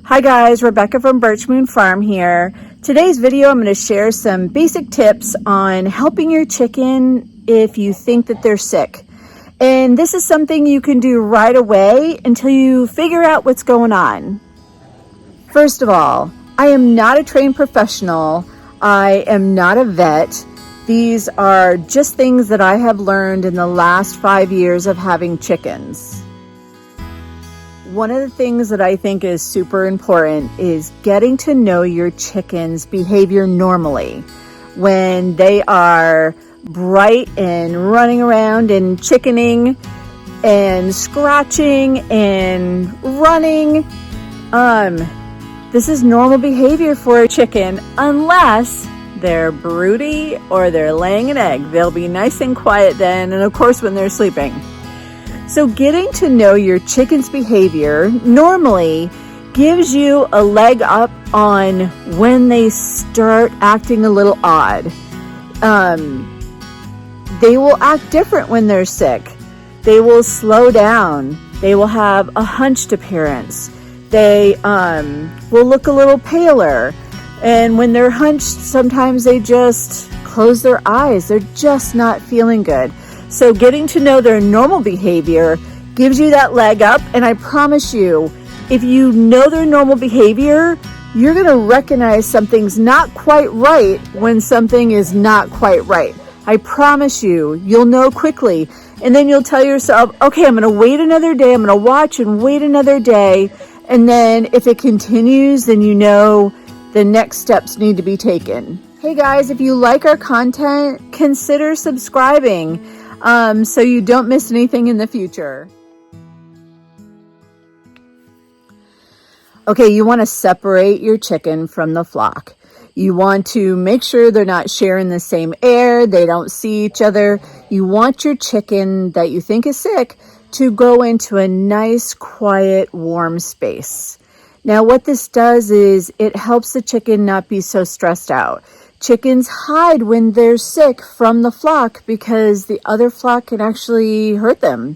Hi guys, Rebecca from Birch Moon Farm here. Today's video I'm going to share some basic tips on helping your chicken if you think that they're sick. And this is something you can do right away until you figure out what's going on. First of all, I am not a trained professional. I am not a vet. These are just things that I have learned in the last 5 years of having chickens. One of the things that I think is super important is getting to know your chicken's behavior normally. When they are bright and running around and chickening and scratching and running, this is normal behavior for a chicken unless they're broody or they're laying an egg. They'll be nice and quiet then, and of course when they're sleeping. So getting to know your chicken's behavior normally gives you a leg up on when they start acting a little odd. They will act different when they're sick. They will slow down. They will have a hunched appearance. They will look a little paler. And when they're hunched, sometimes they just close their eyes. They're just not feeling good. So getting to know their normal behavior gives you that leg up, and I promise you, if you know their normal behavior, you're going to recognize something's not quite right when something is not quite right. I promise you, you'll know quickly, and then you'll tell yourself, okay, I'm going to wait another day, I'm going to watch and wait another day, and then if it continues, then you know the next steps need to be taken. Hey guys, if you like our content, consider subscribing. So you don't miss anything in the future. Okay, you want to separate your chicken from the flock. You want to make sure they're not sharing the same air, they don't see each other. You want your chicken that you think is sick to go into a nice, quiet, warm space. Now what this does is it helps the chicken not be so stressed out. Chickens hide when they're sick from the flock because the other flock can actually hurt them.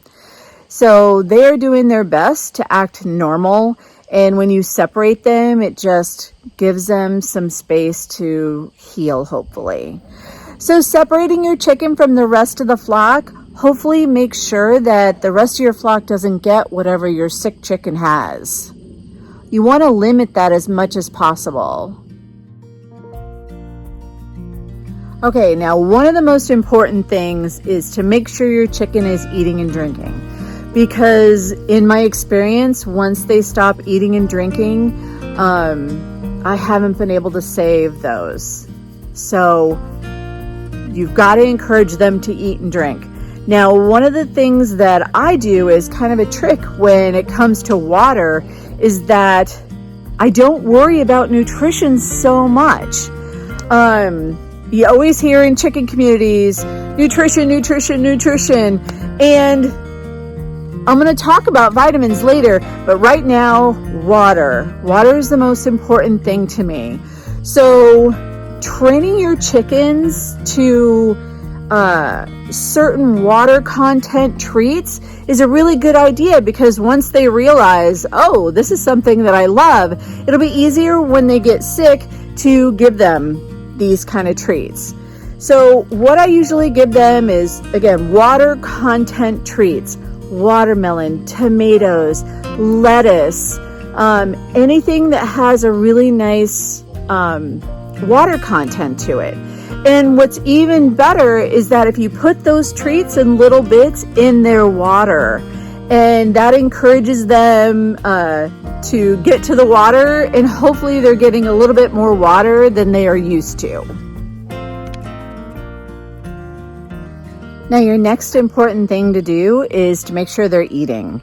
So they're doing their best to act normal. And when you separate them, it just gives them some space to heal, hopefully. So separating your chicken from the rest of the flock, hopefully make sure that the rest of your flock doesn't get whatever your sick chicken has. You want to limit that as much as possible. Okay, now one of the most important things is to make sure your chicken is eating and drinking. Because in my experience, once they stop eating and drinking, I haven't been able to save those. So you've got to encourage them to eat and drink. Now, one of the things that I do is kind of a trick when it comes to water is that I don't worry about nutrition so much. You always hear in chicken communities, nutrition, nutrition, nutrition. And I'm going to talk about vitamins later, but right now, water. Water is the most important thing to me. So training your chickens to certain water content treats is a really good idea, because once they realize, oh, this is something that I love, it'll be easier when they get sick to give them these kind of treats. So what I usually give them is, again, water content treats. Watermelon, tomatoes, lettuce, anything that has a really nice water content to it. And what's even better is that if you put those treats in little bits in their water, and that encourages them to get to the water, and hopefully they're getting a little bit more water than they are used to. Now, your next important thing to do is to make sure they're eating.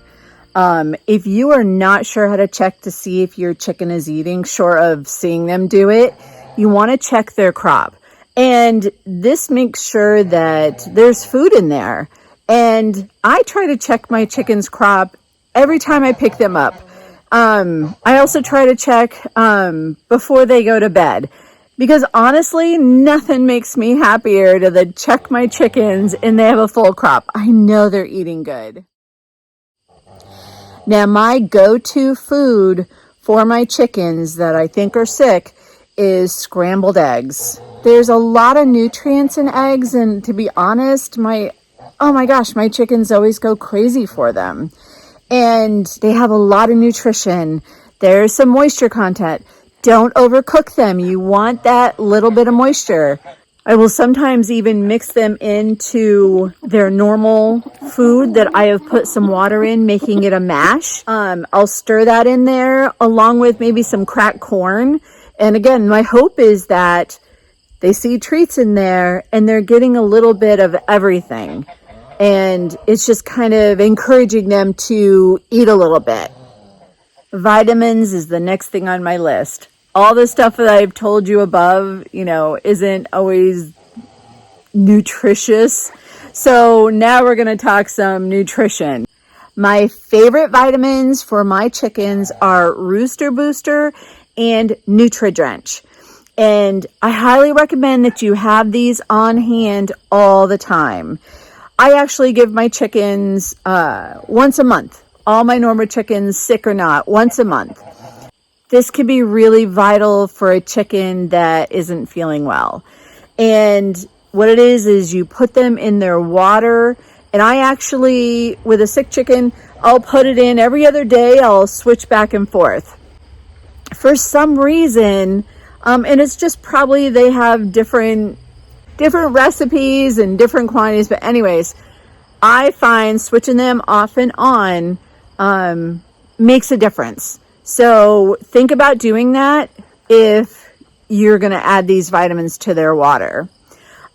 If you are not sure how to check to see if your chicken is eating, short of seeing them do it, you want to check their crop. And this makes sure that there's food in there. And I try to check my chicken's crop every time I pick them up. I also try to check before they go to bed. Because honestly, nothing makes me happier to check my chickens and they have a full crop. I know they're eating good. Now, my go-to food for my chickens that I think are sick is scrambled eggs. There's a lot of nutrients in eggs, and to be honest, oh my gosh, my chickens always go crazy for them. And they have a lot of nutrition. There's some moisture content. Don't overcook them. You want that little bit of moisture. I will sometimes even mix them into their normal food that I have put some water in, making it a mash. I'll stir that in there along with maybe some cracked corn. And again, my hope is that they see treats in there and they're getting a little bit of everything. And it's just kind of encouraging them to eat a little bit. Vitamins is the next thing on my list. All the stuff that I've told you above, isn't always nutritious. So now we're going to talk some nutrition. My favorite vitamins for my chickens are Rooster Booster and Nutri-Drench. And I highly recommend that you have these on hand all the time. I actually give my chickens once a month. All my normal chickens, sick or not, once a month. This could be really vital for a chicken that isn't feeling well. And what it is you put them in their water. And I actually, with a sick chicken, I'll put it in every other day. I'll switch back and forth. For some reason, and it's just probably they have different recipes and different quantities. But anyways, I find switching them off and on makes a difference. So think about doing that if you're going to add these vitamins to their water.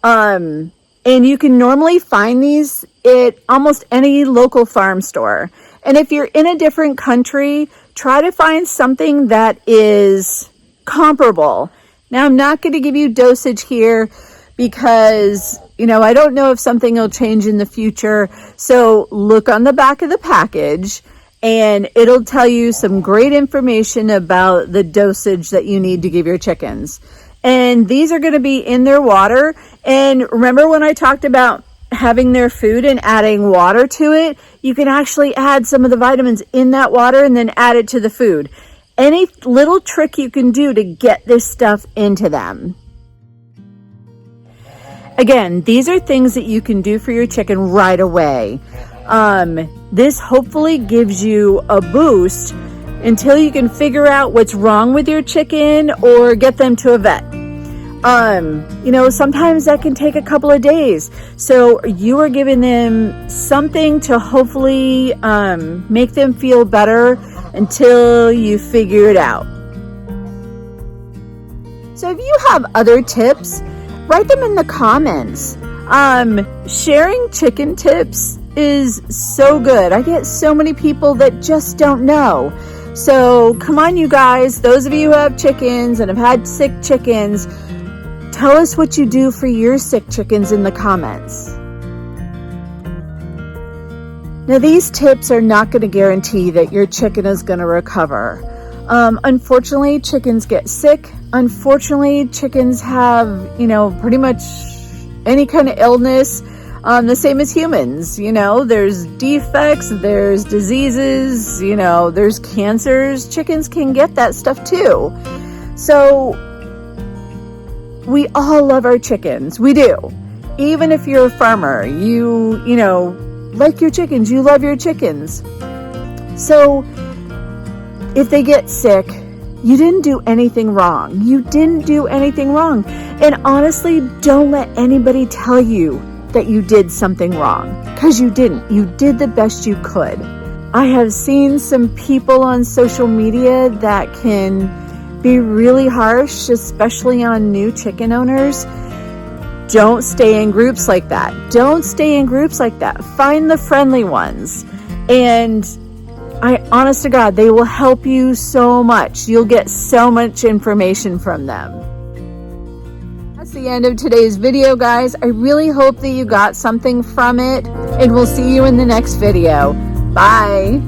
And you can normally find these at almost any local farm store. And if you're in a different country, try to find something that is comparable. Now, I'm not going to give you dosage here because, I don't know if something will change in the future. So look on the back of the package and it'll tell you some great information about the dosage that you need to give your chickens. And these are going to be in their water. And remember when I talked about having their food and adding water to it? You can actually add some of the vitamins in that water and then add it to the food. Any little trick you can do to get this stuff into them. Again, these are things that you can do for your chicken right away. This hopefully gives you a boost until you can figure out what's wrong with your chicken or get them to a vet. Sometimes that can take a couple of days. So you are giving them something to hopefully make them feel better until you figure it out. So if you have other tips, write them in the comments. Sharing chicken tips is so good. I get so many people that just don't know. So come on, you guys, those of you who have chickens and have had sick chickens, tell us what you do for your sick chickens in the comments. Now, these tips are not going to guarantee that your chicken is going to recover. Unfortunately, chickens get sick. Unfortunately, chickens have, pretty much any kind of illness, the same as humans. There's defects, there's diseases, there's cancers. Chickens can get that stuff too. So we all love our chickens. We do. Even if you're a farmer, you like your chickens, you love your chickens. So if they get sick, you didn't do anything wrong. You didn't do anything wrong. And honestly, don't let anybody tell you that you did something wrong, because you didn't. You did the best you could. I have seen some people on social media that can be really harsh, especially on new chicken owners. Don't stay in groups like that. Don't stay in groups like that. Find the friendly ones. And honest to God, they will help you so much. You'll get so much information from them. That's the end of today's video, guys. I really hope that you got something from it, and we'll see you in the next video. Bye.